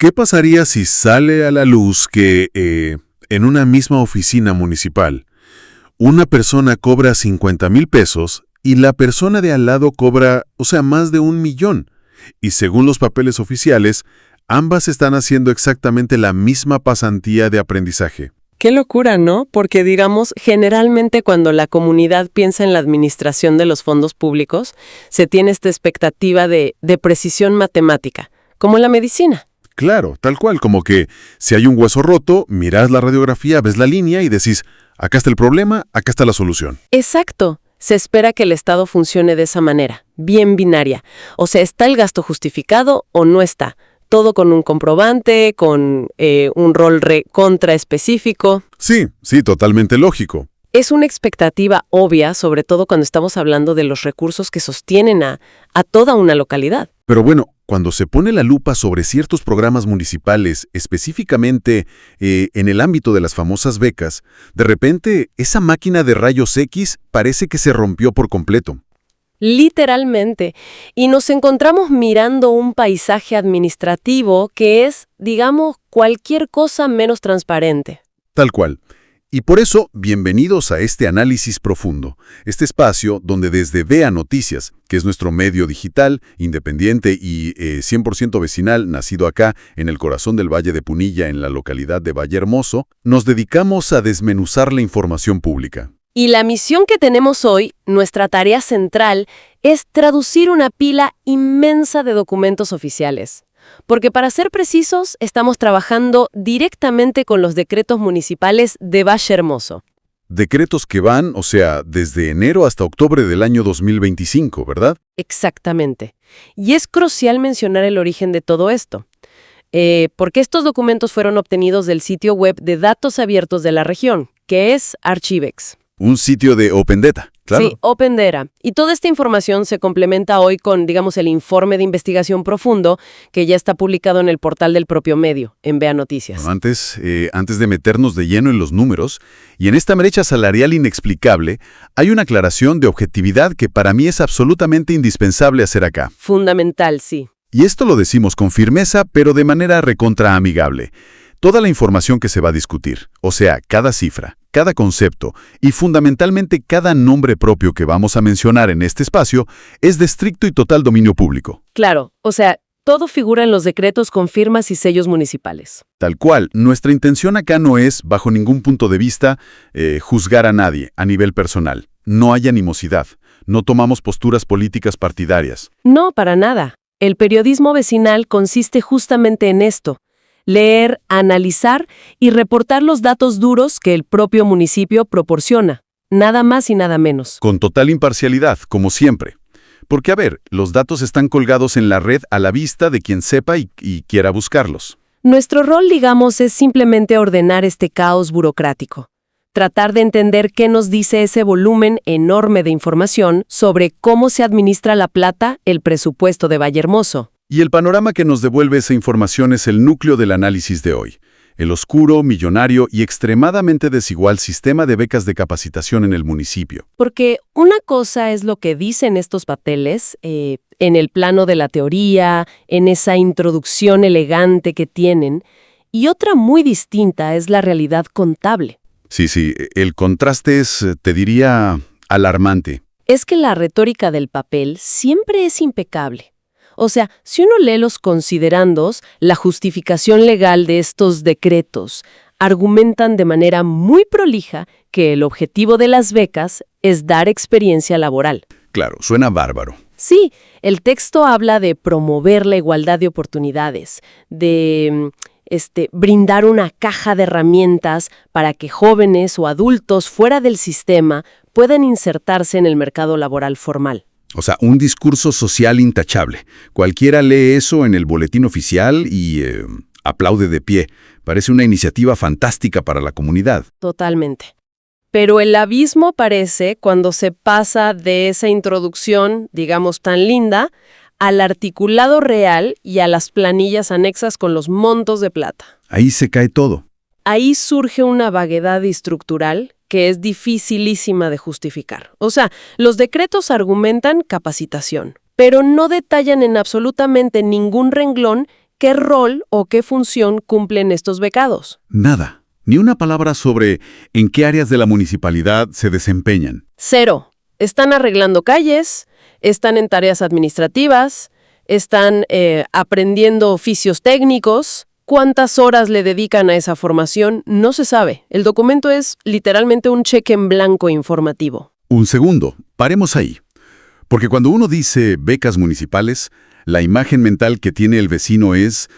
¿Qué pasaría si sale a la luz que en una misma oficina municipal una persona cobra 50,000 pesos y la persona de al lado cobra, o sea, más de 1,000,000? Y según los papeles oficiales, ambas están haciendo exactamente la misma pasantía de aprendizaje. Qué locura, ¿no? Porque, digamos, generalmente cuando la comunidad piensa en la administración de los fondos públicos, se tiene esta expectativa de precisión matemática, como en la medicina. Claro, tal cual, como que si hay un hueso roto, miras la radiografía, ves la línea y decís, acá está el problema, acá está la solución. Exacto. Se espera que el Estado funcione de esa manera, bien binaria. O sea, ¿está el gasto justificado o no está? Todo con un comprobante, con un rol contra específico. Sí, totalmente lógico. Es una expectativa obvia, sobre todo cuando estamos hablando de los recursos que sostienen a toda una localidad. Pero bueno, cuando se pone la lupa sobre ciertos programas municipales, específicamente en el ámbito de las famosas becas, de repente esa máquina de rayos X parece que se rompió por completo. Literalmente. Y nos encontramos mirando un paisaje administrativo que es, digamos, cualquier cosa menos transparente. Tal cual. Y por eso, bienvenidos a este análisis profundo, este espacio donde desde VEA Noticias, que es nuestro medio digital, independiente y 100% vecinal, nacido acá en el corazón del Valle de Punilla, en la localidad de Vallehermoso, nos dedicamos a desmenuzar la información pública. Y la misión que tenemos hoy, nuestra tarea central, es traducir una pila inmensa de documentos oficiales. Porque para ser precisos, estamos trabajando directamente con los decretos municipales de Vallehermoso. Decretos que van, o sea, desde enero hasta octubre del año 2025, ¿verdad? Exactamente. Y es crucial mencionar el origen de todo esto. Porque estos documentos fueron obtenidos del sitio web de datos abiertos de la región, que es Archivex. Un sitio de Open Data, claro. Sí, Open Data. Y toda esta información se complementa hoy con, digamos, el informe de investigación profundo que ya está publicado en el portal del propio medio, en VEA Noticias. Bueno, antes de meternos de lleno en los números, y en esta brecha salarial inexplicable, hay una aclaración de objetividad que para mí es absolutamente indispensable hacer acá. Fundamental, sí. Y esto lo decimos con firmeza, pero de manera recontraamigable. Toda la información que se va a discutir, o sea, cada cifra, cada concepto y fundamentalmente cada nombre propio que vamos a mencionar en este espacio, es de estricto y total dominio público. Claro, o sea, todo figura en los decretos con firmas y sellos municipales. Tal cual, nuestra intención acá no es, bajo ningún punto de vista, juzgar a nadie a nivel personal. No hay animosidad, no tomamos posturas políticas partidarias. No, para nada. El periodismo vecinal consiste justamente en esto. Leer, analizar y reportar los datos duros que el propio municipio proporciona. Nada más y nada menos. Con total imparcialidad, como siempre. Porque, a ver, los datos están colgados en la red a la vista de quien sepa y quiera buscarlos. Nuestro rol, digamos, es simplemente ordenar este caos burocrático. Tratar de entender qué nos dice ese volumen enorme de información sobre cómo se administra la plata, el presupuesto de Vallehermoso. Y el panorama que nos devuelve esa información es el núcleo del análisis de hoy. El oscuro, millonario y extremadamente desigual sistema de becas de capacitación en el municipio. Porque una cosa es lo que dicen estos papeles, en el plano de la teoría, en esa introducción elegante que tienen, y otra muy distinta es la realidad contable. Sí, el contraste es, te diría, alarmante. Es que la retórica del papel siempre es impecable. O sea, si uno lee los considerandos, la justificación legal de estos decretos argumentan de manera muy prolija que el objetivo de las becas es dar experiencia laboral. Claro, suena bárbaro. Sí, el texto habla de promover la igualdad de oportunidades, de brindar una caja de herramientas para que jóvenes o adultos fuera del sistema puedan insertarse en el mercado laboral formal. O sea, un discurso social intachable. Cualquiera lee eso en el boletín oficial y aplaude de pie. Parece una iniciativa fantástica para la comunidad. Totalmente. Pero el abismo aparece cuando se pasa de esa introducción, digamos, tan linda, al articulado real y a las planillas anexas con los montos de plata. Ahí se cae todo. Ahí surge una vaguedad estructural que es dificilísima de justificar. O sea, los decretos argumentan capacitación, pero no detallan en absolutamente ningún renglón ¿qué rol o qué función cumplen estos becados? Nada. Ni una palabra sobre en qué áreas de la municipalidad se desempeñan. Cero. Están arreglando calles, están en tareas administrativas, están aprendiendo oficios técnicos. ¿Cuántas horas le dedican a esa formación? No se sabe. El documento es literalmente un cheque en blanco informativo. Un segundo, paremos ahí. Porque cuando uno dice becas municipales, la imagen mental que tiene el vecino es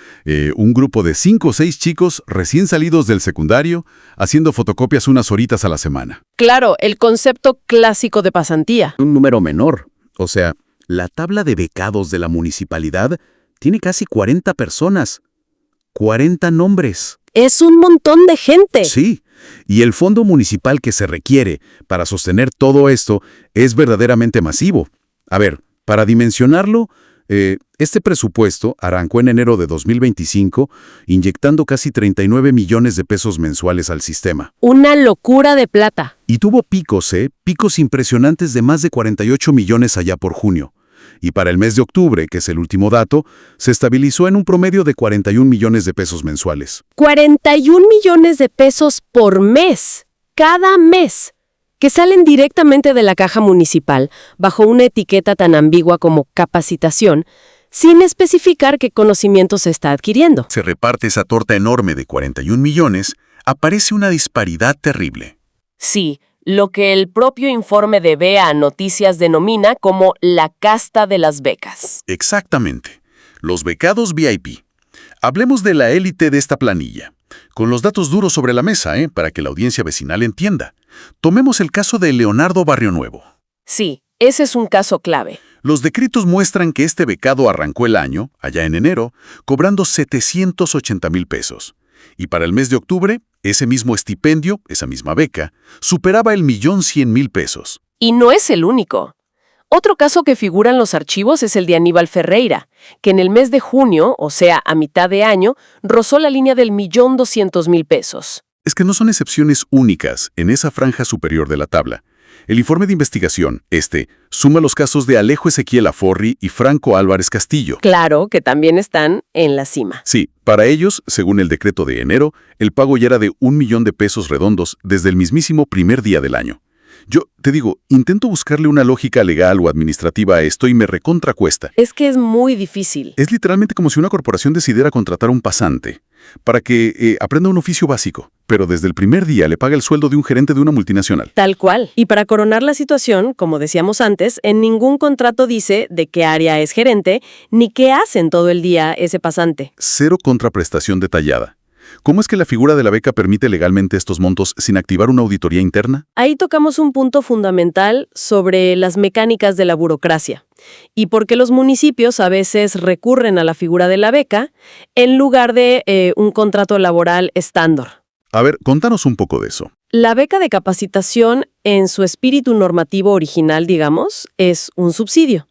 un grupo de 5 o 6 chicos recién salidos del secundario haciendo fotocopias unas horitas a la semana. Claro, el concepto clásico de pasantía. Un número menor. O sea, la tabla de becados de la municipalidad tiene casi 40 personas. 40 nombres. Es un montón de gente. Sí, y el fondo municipal que se requiere para sostener todo esto es verdaderamente masivo. A ver, para dimensionarlo, este presupuesto arrancó en enero de 2025, inyectando casi 39 millones de pesos mensuales al sistema. Una locura de plata. Y tuvo picos, picos impresionantes de más de 48 millones allá por junio. Y para el mes de octubre, que es el último dato, se estabilizó en un promedio de 41 millones de pesos mensuales. 41 millones de pesos por mes, cada mes, que salen directamente de la caja municipal bajo una etiqueta tan ambigua como capacitación, sin especificar qué conocimiento se está adquiriendo. Se reparte esa torta enorme de 41 millones, aparece una disparidad terrible. Sí, lo que el propio informe de BEA Noticias denomina como la casta de las becas. Exactamente. Los becados VIP. Hablemos de la élite de esta planilla, con los datos duros sobre la mesa, para que la audiencia vecinal entienda. Tomemos el caso de Leonardo Barrionuevo. Sí, ese es un caso clave. Los decretos muestran que este becado arrancó el año, allá en enero, cobrando 780,000 pesos. Y para el mes de octubre, ese mismo estipendio, esa misma beca, superaba el 1,100,000 pesos. Y no es el único. Otro caso que figura en los archivos es el de Aníbal Ferreira, que en el mes de junio, o sea, a mitad de año, rozó la línea del 1,200,000 pesos. Es que no son excepciones únicas en esa franja superior de la tabla. El informe de investigación, suma los casos de Alejo Ezequiel Aforri y Franco Álvarez Castillo. Claro, que también están en la cima. Sí, para ellos, según el decreto de enero, el pago ya era de 1,000,000 de pesos redondos desde el mismísimo primer día del año. Yo, te digo, intento buscarle una lógica legal o administrativa a esto y me recontracuesta. Es que es muy difícil. Es literalmente como si una corporación decidiera contratar a un pasante para que aprenda un oficio básico, pero desde el primer día le paga el sueldo de un gerente de una multinacional. Tal cual. Y para coronar la situación, como decíamos antes, en ningún contrato dice de qué área es gerente, ni qué hacen todo el día ese pasante. Cero contraprestación detallada. ¿Cómo es que la figura de la beca permite legalmente estos montos sin activar una auditoría interna? Ahí tocamos un punto fundamental sobre las mecánicas de la burocracia y por qué los municipios a veces recurren a la figura de la beca en lugar de un contrato laboral estándar. A ver, contanos un poco de eso. La beca de capacitación, en su espíritu normativo original, digamos, es un subsidio.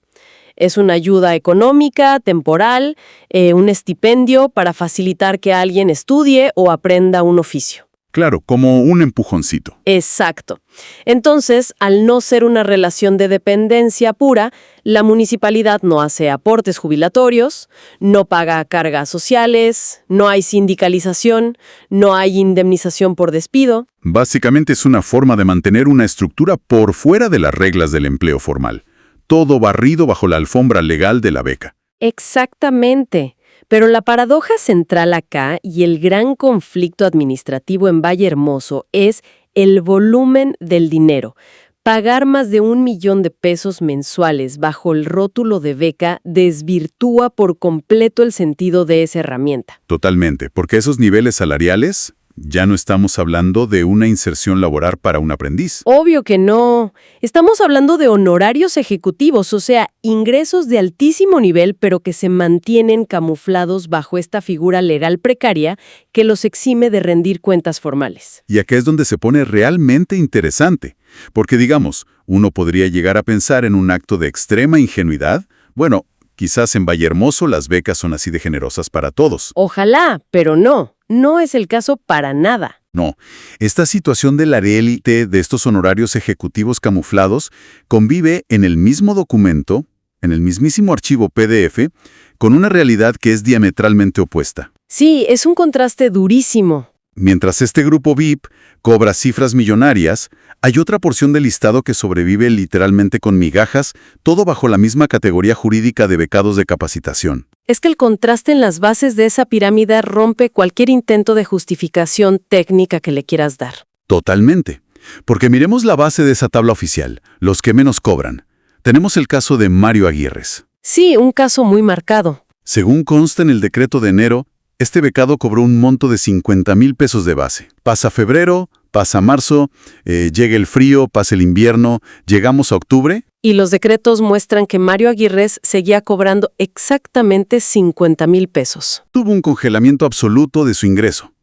Es una ayuda económica, temporal, un estipendio para facilitar que alguien estudie o aprenda un oficio. Claro, como un empujoncito. Exacto. Entonces, al no ser una relación de dependencia pura, la municipalidad no hace aportes jubilatorios, no paga cargas sociales, no hay sindicalización, no hay indemnización por despido. Básicamente es una forma de mantener una estructura por fuera de las reglas del empleo formal. Todo barrido bajo la alfombra legal de la beca. Exactamente. Pero la paradoja central acá y el gran conflicto administrativo en Vallehermoso es el volumen del dinero. Pagar más de 1,000,000 de pesos mensuales bajo el rótulo de beca desvirtúa por completo el sentido de esa herramienta. Totalmente, porque esos niveles salariales ya no estamos hablando de una inserción laboral para un aprendiz. Obvio que no. Estamos hablando de honorarios ejecutivos, o sea, ingresos de altísimo nivel, pero que se mantienen camuflados bajo esta figura legal precaria que los exime de rendir cuentas formales. Y acá es donde se pone realmente interesante, porque digamos, uno podría llegar a pensar en un acto de extrema ingenuidad. Bueno, quizás en Vallehermoso las becas son así de generosas para todos. Ojalá, pero no. No es el caso para nada. No, esta situación de la élite de estos honorarios ejecutivos camuflados convive en el mismo documento en el mismísimo archivo PDF, con una realidad que es diametralmente opuesta. Sí, es un contraste durísimo. Mientras este grupo VIP cobra cifras millonarias, hay otra porción del listado que sobrevive literalmente con migajas, todo bajo la misma categoría jurídica de becados de capacitación. Es que el contraste en las bases de esa pirámide rompe cualquier intento de justificación técnica que le quieras dar. Totalmente. Porque miremos la base de esa tabla oficial, los que menos cobran. Tenemos el caso de Mario Aguirres. Sí, un caso muy marcado. Según consta en el decreto de enero, este becado cobró un monto de 50,000 pesos de base. Pasa febrero, pasa marzo, llega el frío, pasa el invierno, llegamos a octubre. Y los decretos muestran que Mario Aguirres seguía cobrando exactamente 50,000 pesos. Tuvo un congelamiento absoluto de su ingreso.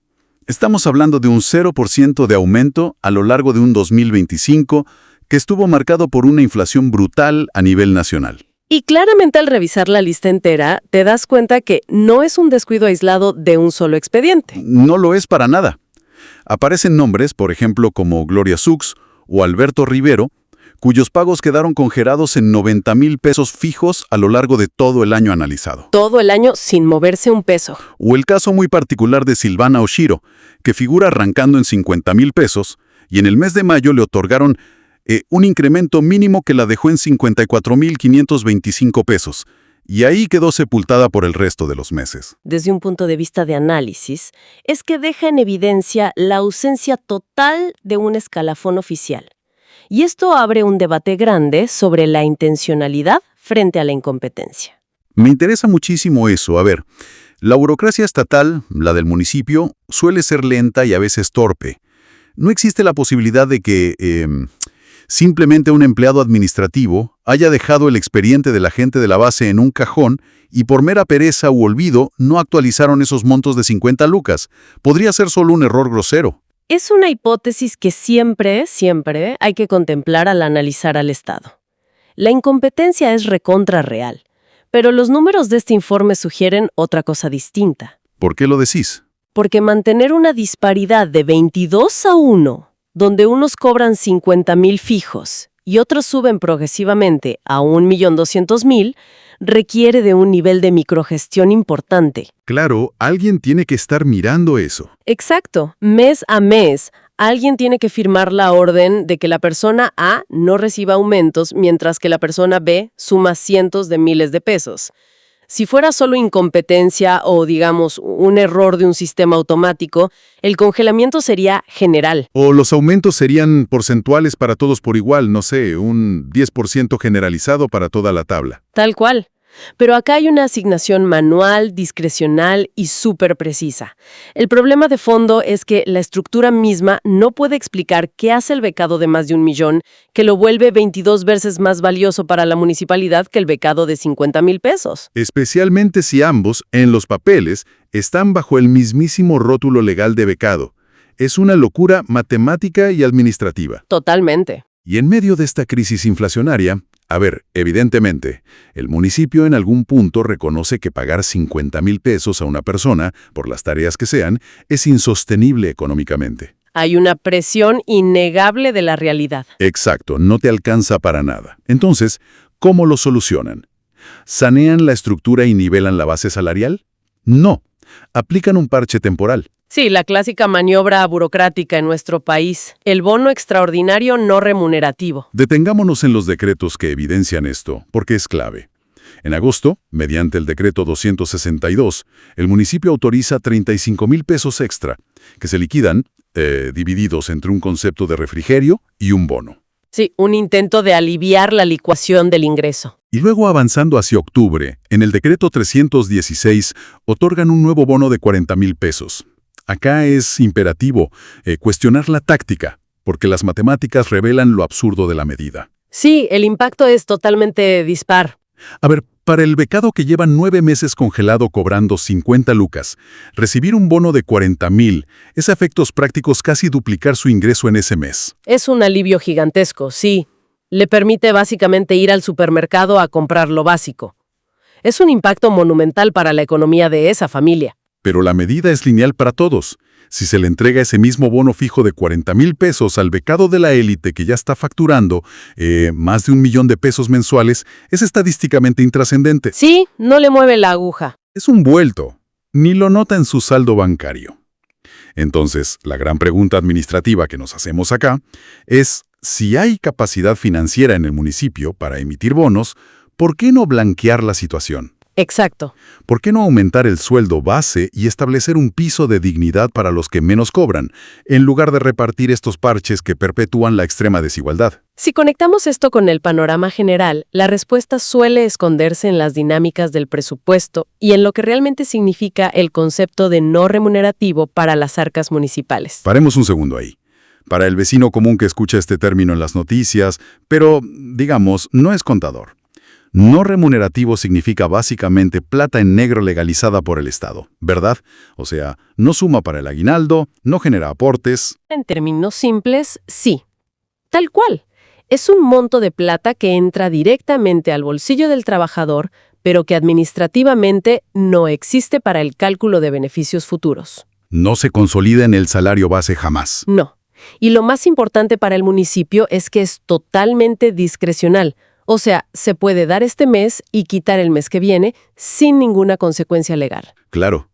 Estamos hablando de un 0% de aumento a lo largo de un 2025 que estuvo marcado por una inflación brutal a nivel nacional. Y claramente al revisar la lista entera, te das cuenta que no es un descuido aislado de un solo expediente. No lo es para nada. Aparecen nombres, por ejemplo, como Gloria Sux o Alberto Rivero, cuyos pagos quedaron congelados en 90,000 pesos fijos a lo largo de todo el año analizado. Todo el año sin moverse un peso. O el caso muy particular de Silvana Oshiro, que figura arrancando en 50,000 pesos, y en el mes de mayo le otorgaron un incremento mínimo que la dejó en 54,525 pesos, y ahí quedó sepultada por el resto de los meses. Desde un punto de vista de análisis, es que deja en evidencia la ausencia total de un escalafón oficial. Y esto abre un debate grande sobre la intencionalidad frente a la incompetencia. Me interesa muchísimo eso. A ver, la burocracia estatal, la del municipio, suele ser lenta y a veces torpe. No existe la posibilidad de que simplemente un empleado administrativo haya dejado el expediente del agente de la base en un cajón y por mera pereza u olvido no actualizaron esos montos de 50 lucas. Podría ser solo un error grosero. Es una hipótesis que siempre hay que contemplar al analizar al Estado. La incompetencia es recontra real, pero los números de este informe sugieren otra cosa distinta. ¿Por qué lo decís? Porque mantener una disparidad de 22-1, donde unos cobran 50,000 fijos y otros suben progresivamente a 1,200,000, requiere de un nivel de microgestión importante. Claro, alguien tiene que estar mirando eso. Exacto. Mes a mes, alguien tiene que firmar la orden de que la persona A no reciba aumentos, mientras que la persona B suma cientos de miles de pesos. Si fuera solo incompetencia o, digamos, un error de un sistema automático, el congelamiento sería general. O los aumentos serían porcentuales para todos por igual, no sé, un 10% generalizado para toda la tabla. Tal cual. Pero acá hay una asignación manual, discrecional y súper precisa. El problema de fondo es que la estructura misma no puede explicar qué hace el becado de más de 1,000,000, que lo vuelve 22 veces más valioso para la municipalidad que el becado de 50,000 pesos. Especialmente si ambos, en los papeles, están bajo el mismísimo rótulo legal de becado. Es una locura matemática y administrativa. Totalmente. Y en medio de esta crisis inflacionaria, a ver, evidentemente, el municipio en algún punto reconoce que pagar 50,000 pesos a una persona, por las tareas que sean, es insostenible económicamente. Hay una presión innegable de la realidad. Exacto, no te alcanza para nada. Entonces, ¿cómo lo solucionan? ¿Sanean la estructura y nivelan la base salarial? No. Aplican un parche temporal. Sí, la clásica maniobra burocrática en nuestro país, el bono extraordinario no remunerativo. Detengámonos en los decretos que evidencian esto, porque es clave. En agosto, mediante el decreto 262, el municipio autoriza 35,000 pesos extra, que se liquidan, divididos entre un concepto de refrigerio y un bono. Sí, un intento de aliviar la licuación del ingreso. Y luego avanzando hacia octubre, en el decreto 316, otorgan un nuevo bono de 40,000 pesos. Acá es imperativo cuestionar la táctica, porque las matemáticas revelan lo absurdo de la medida. Sí, el impacto es totalmente dispar. A ver, para el becado que lleva 9 meses congelado cobrando 50 lucas, recibir un bono de 40,000 es a efectos prácticos casi duplicar su ingreso en ese mes. Es un alivio gigantesco, sí. Le permite básicamente ir al supermercado a comprar lo básico. Es un impacto monumental para la economía de esa familia. pero la medida es lineal para todos. Si se le entrega ese mismo bono fijo de 40,000 pesos al becado de la élite que ya está facturando más de 1,000,000 de pesos mensuales, es estadísticamente intrascendente. Sí, no le mueve la aguja. Es un vuelto. Ni lo nota en su saldo bancario. Entonces, la gran pregunta administrativa que nos hacemos acá es, si hay capacidad financiera en el municipio para emitir bonos, ¿por qué no blanquear la situación? Exacto. ¿Por qué no aumentar el sueldo base y establecer un piso de dignidad para los que menos cobran, en lugar de repartir estos parches que perpetúan la extrema desigualdad? Si conectamos esto con el panorama general, la respuesta suele esconderse en las dinámicas del presupuesto y en lo que realmente significa el concepto de no remunerativo para las arcas municipales. Paremos un segundo ahí. Para el vecino común que escucha este término en las noticias, pero, digamos, no es contador. No remunerativo significa básicamente plata en negro legalizada por el Estado, ¿verdad? O sea, no suma para el aguinaldo, no genera aportes. En términos simples, sí. Tal cual. Es un monto de plata que entra directamente al bolsillo del trabajador, pero que administrativamente no existe para el cálculo de beneficios futuros. No se consolida en el salario base jamás. No. Y lo más importante para el municipio es que es totalmente discrecional. O sea, se puede dar este mes y quitar el mes que viene sin ninguna consecuencia legal. Claro,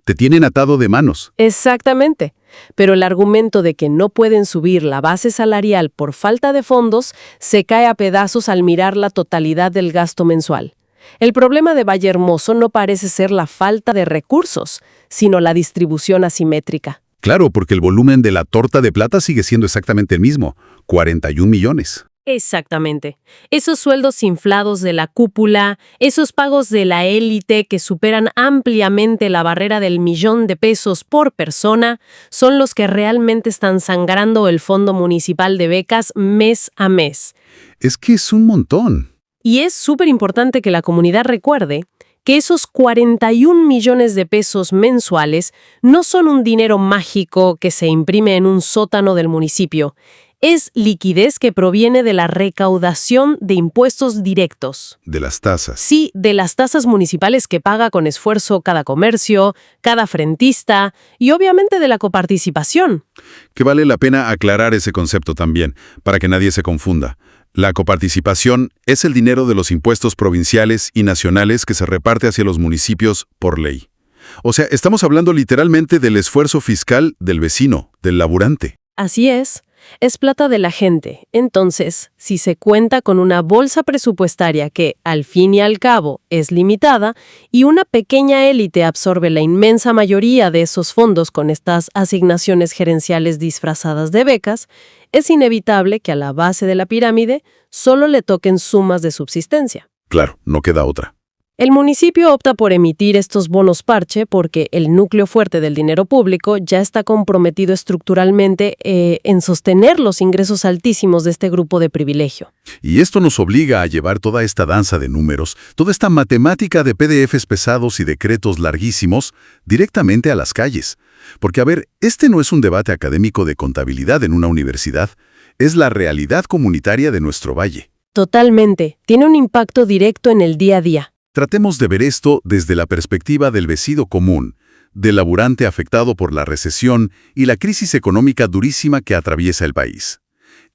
te tienen atado de manos. Exactamente. Pero el argumento de que no pueden subir la base salarial por falta de fondos se cae a pedazos al mirar la totalidad del gasto mensual. El problema de Vallehermoso no parece ser la falta de recursos, sino la distribución asimétrica. Claro, porque el volumen de la torta de plata sigue siendo exactamente el mismo, 41 millones. Exactamente. Esos sueldos inflados de la cúpula, esos pagos de la élite que superan ampliamente la barrera del 1,000,000 de pesos por persona, son los que realmente están sangrando el Fondo Municipal de Becas mes a mes. Es que es un montón. Y es súper importante que la comunidad recuerde que esos 41 millones de pesos mensuales no son un dinero mágico que se imprime en un sótano del municipio. Es liquidez que proviene de la recaudación de impuestos directos. De las tasas. Sí, de las tasas municipales que paga con esfuerzo cada comercio, cada frentista y obviamente de la coparticipación. Que vale la pena aclarar ese concepto también, para que nadie se confunda. La coparticipación es el dinero de los impuestos provinciales y nacionales que se reparte hacia los municipios por ley. O sea, estamos hablando literalmente del esfuerzo fiscal del vecino, del laburante. Así es plata de la gente. Entonces, si se cuenta con una bolsa presupuestaria que, al fin y al cabo, es limitada, y una pequeña élite absorbe la inmensa mayoría de esos fondos con estas asignaciones gerenciales disfrazadas de becas, es inevitable que a la base de la pirámide solo le toquen sumas de subsistencia. Claro, no queda otra. El municipio opta por emitir estos bonos parche porque el núcleo fuerte del dinero público ya está comprometido estructuralmente en sostener los ingresos altísimos de este grupo de privilegio. Y esto nos obliga a llevar toda esta danza de números, toda esta matemática de PDFs pesados y decretos larguísimos, directamente a las calles. Porque, a ver, este no es un debate académico de contabilidad en una universidad, es la realidad comunitaria de nuestro valle. Totalmente. Tiene un impacto directo en el día a día. Tratemos de ver esto desde la perspectiva del vecino común, del laburante afectado por la recesión y la crisis económica durísima que atraviesa el país.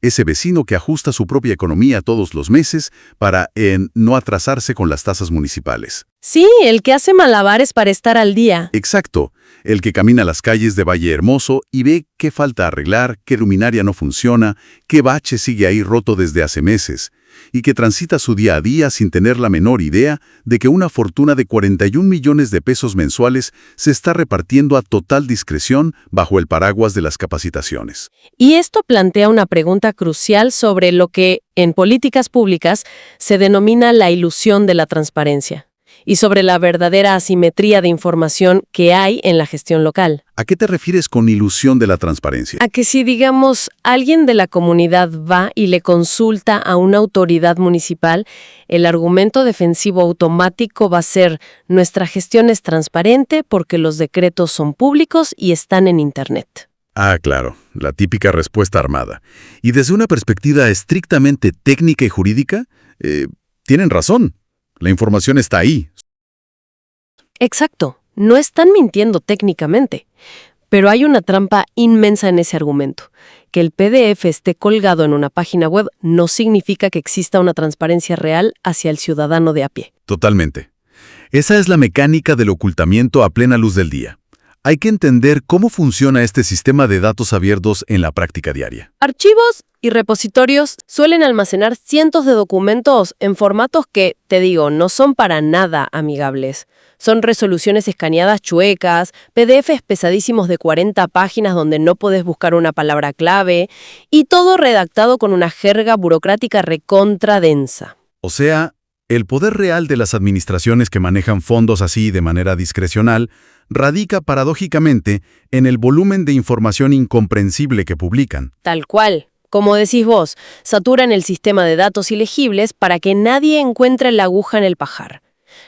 Ese vecino que ajusta su propia economía todos los meses para no atrasarse con las tasas municipales. Sí, el que hace malabares para estar al día. Exacto, el que camina las calles de Vallehermoso y ve qué falta arreglar, qué luminaria no funciona, qué bache sigue ahí roto desde hace meses, y que transita su día a día sin tener la menor idea de que una fortuna de 41 millones de pesos mensuales se está repartiendo a total discreción bajo el paraguas de las capacitaciones. Y esto plantea una pregunta crucial sobre lo que, en políticas públicas, se denomina la ilusión de la transparencia, y sobre la verdadera asimetría de información que hay en la gestión local. ¿A qué te refieres con ilusión de la transparencia? A que si, digamos, alguien de la comunidad va y le consulta a una autoridad municipal, el argumento defensivo automático va a ser: nuestra gestión es transparente porque los decretos son públicos y están en Internet. Ah, claro, la típica respuesta armada. Y desde una perspectiva estrictamente técnica y jurídica, tienen razón. La información está ahí. Exacto. No están mintiendo técnicamente. Pero hay una trampa inmensa en ese argumento. Que el PDF esté colgado en una página web no significa que exista una transparencia real hacia el ciudadano de a pie. Totalmente. Esa es la mecánica del ocultamiento a plena luz del día. Hay que entender cómo funciona este sistema de datos abiertos en la práctica diaria. Archivos y repositorios suelen almacenar cientos de documentos en formatos que, te digo, no son para nada amigables. Son resoluciones escaneadas chuecas, PDFs pesadísimos de 40 páginas donde no podés buscar una palabra clave, y todo redactado con una jerga burocrática recontra densa. O sea, el poder real de las administraciones que manejan fondos así de manera discrecional radica paradójicamente en el volumen de información incomprensible que publican. Tal cual. Como decís vos, saturan el sistema de datos ilegibles para que nadie encuentre la aguja en el pajar.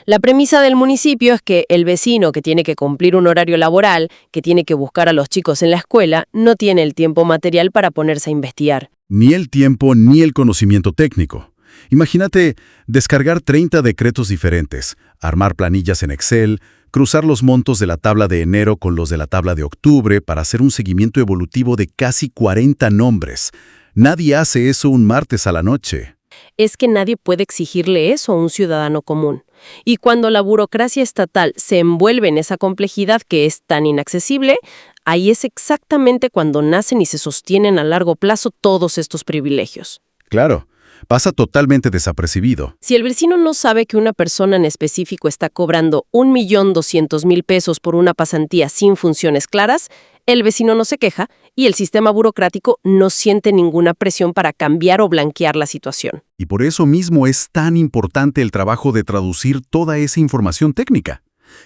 La premisa del municipio es que el vecino que tiene que cumplir un horario laboral, que tiene que buscar a los chicos en la escuela, no tiene el tiempo material para ponerse a investigar. Ni el tiempo ni el conocimiento técnico. Imagínate descargar 30 decretos diferentes, armar planillas en Excel, cruzar los montos de la tabla de enero con los de la tabla de octubre para hacer un seguimiento evolutivo de casi 40 nombres. Nadie hace eso un martes a la noche. Es que nadie puede exigirle eso a un ciudadano común. Y cuando la burocracia estatal se envuelve en esa complejidad que es tan inaccesible, ahí es exactamente cuando nacen y se sostienen a largo plazo todos estos privilegios. Claro, pasa totalmente desapercibido. Si el vecino no sabe que una persona en específico está cobrando 1.200.000 pesos por una pasantía sin funciones claras, el vecino no se queja y el sistema burocrático no siente ninguna presión para cambiar o blanquear la situación. Y por eso mismo es tan importante el trabajo de traducir toda esa información técnica,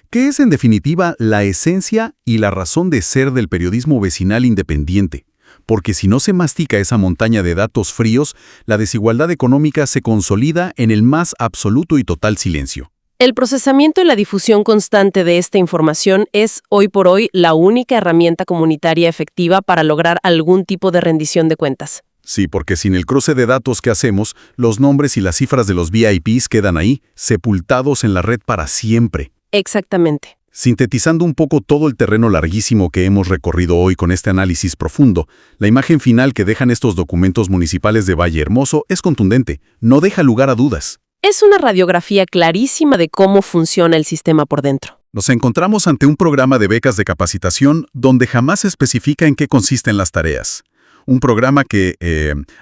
que es en definitiva la esencia y la razón de ser del periodismo vecinal independiente. Porque si no se mastica esa montaña de datos fríos, la desigualdad económica se consolida en el más absoluto y total silencio. El procesamiento y la difusión constante de esta información es, hoy por hoy, la única herramienta comunitaria efectiva para lograr algún tipo de rendición de cuentas. Sí, porque sin el cruce de datos que hacemos, los nombres y las cifras de los VIPs quedan ahí, sepultados en la red para siempre. Exactamente. Sintetizando un poco todo el terreno larguísimo que hemos recorrido hoy con este análisis profundo, la imagen final que dejan estos documentos municipales de Vallehermoso es contundente, no deja lugar a dudas. Es una radiografía clarísima de cómo funciona el sistema por dentro. Nos encontramos ante un programa de becas de capacitación donde jamás se especifica en qué consisten las tareas. Un programa que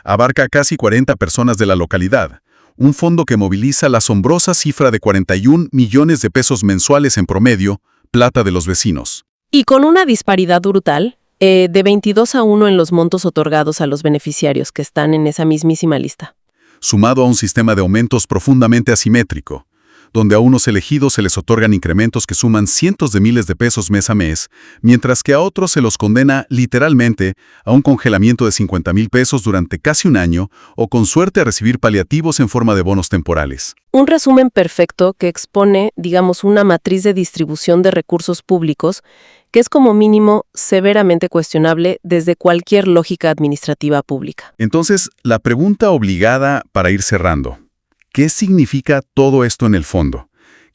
abarca casi 40 personas de la localidad. Un fondo que moviliza la asombrosa cifra de 41 millones de pesos mensuales en promedio, plata de los vecinos. Y con una disparidad brutal, de 22-1 en los montos otorgados a los beneficiarios que están en esa mismísima lista. Sumado a un sistema de aumentos profundamente asimétrico, donde a unos elegidos se les otorgan incrementos que suman cientos de miles de pesos mes a mes, mientras que a otros se los condena literalmente a un congelamiento de 50,000 pesos durante casi un año o con suerte a recibir paliativos en forma de bonos temporales. Un resumen perfecto que expone, digamos, una matriz de distribución de recursos públicos que es como mínimo severamente cuestionable desde cualquier lógica administrativa pública. Entonces, la pregunta obligada para ir cerrando: ¿qué significa todo esto en el fondo?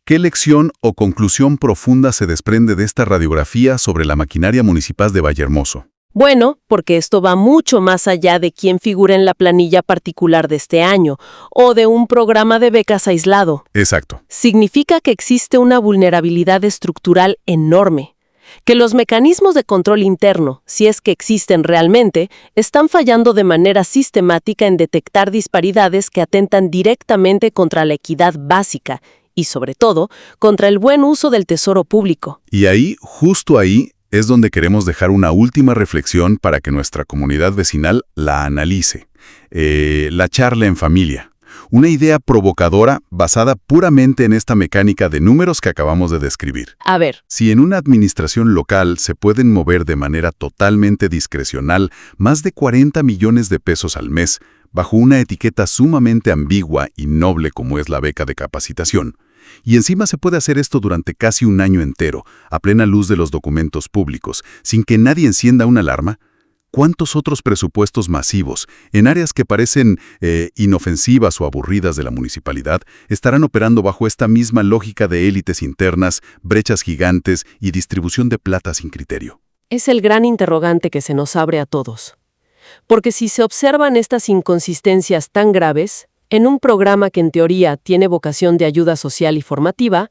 ¿Qué lección o conclusión profunda se desprende de esta radiografía sobre la maquinaria municipal de Vallehermoso? Bueno, porque esto va mucho más allá de quién figura en la planilla particular de este año o de un programa de becas aislado. Exacto. Significa que existe una vulnerabilidad estructural enorme, que los mecanismos de control interno, si es que existen realmente, están fallando de manera sistemática en detectar disparidades que atentan directamente contra la equidad básica y, sobre todo, contra el buen uso del tesoro público. Y ahí, justo ahí, es donde queremos dejar una última reflexión para que nuestra comunidad vecinal la analice. La charla en familia. Una idea provocadora basada puramente en esta mecánica de números que acabamos de describir. A ver. Si en una administración local se pueden mover de manera totalmente discrecional más de 40 millones de pesos al mes, bajo una etiqueta sumamente ambigua y noble como es la beca de capacitación, y encima se puede hacer esto durante casi un año entero, a plena luz de los documentos públicos, sin que nadie encienda una alarma, ¿Cuántos otros presupuestos masivos, en áreas que parecen inofensivas o aburridas de la municipalidad, estarán operando bajo esta misma lógica de élites internas, brechas gigantes y distribución de plata sin criterio? Es el gran interrogante que se nos abre a todos. Porque si se observan estas inconsistencias tan graves, en un programa que en teoría tiene vocación de ayuda social y formativa,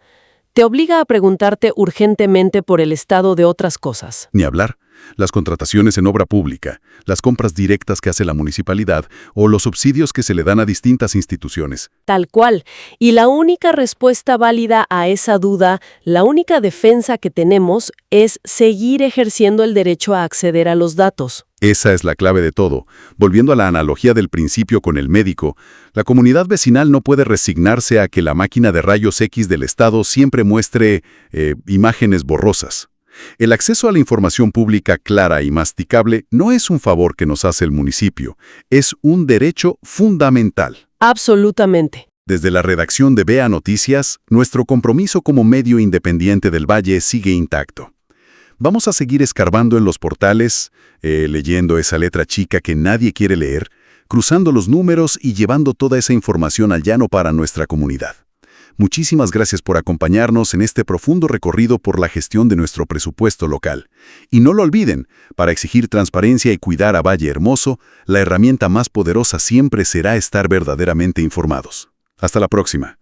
te obliga a preguntarte urgentemente por el estado de otras cosas. Ni hablar. Las contrataciones en obra pública, las compras directas que hace la municipalidad o los subsidios que se le dan a distintas instituciones. Tal cual. Y la única respuesta válida a esa duda, la única defensa que tenemos, es seguir ejerciendo el derecho a acceder a los datos. Esa es la clave de todo. Volviendo a la analogía del principio con el médico, la comunidad vecinal no puede resignarse a que la máquina de rayos X del Estado siempre muestre imágenes borrosas. El acceso a la información pública clara y masticable no es un favor que nos hace el municipio, es un derecho fundamental. Absolutamente. Desde la redacción de BEA Noticias, nuestro compromiso como medio independiente del Valle sigue intacto. Vamos a seguir escarbando en los portales, leyendo esa letra chica que nadie quiere leer, cruzando los números y llevando toda esa información al llano para nuestra comunidad. Muchísimas gracias por acompañarnos en este profundo recorrido por la gestión de nuestro presupuesto local. Y no lo olviden, para exigir transparencia y cuidar a Valle Hermoso, la herramienta más poderosa siempre será estar verdaderamente informados. Hasta la próxima.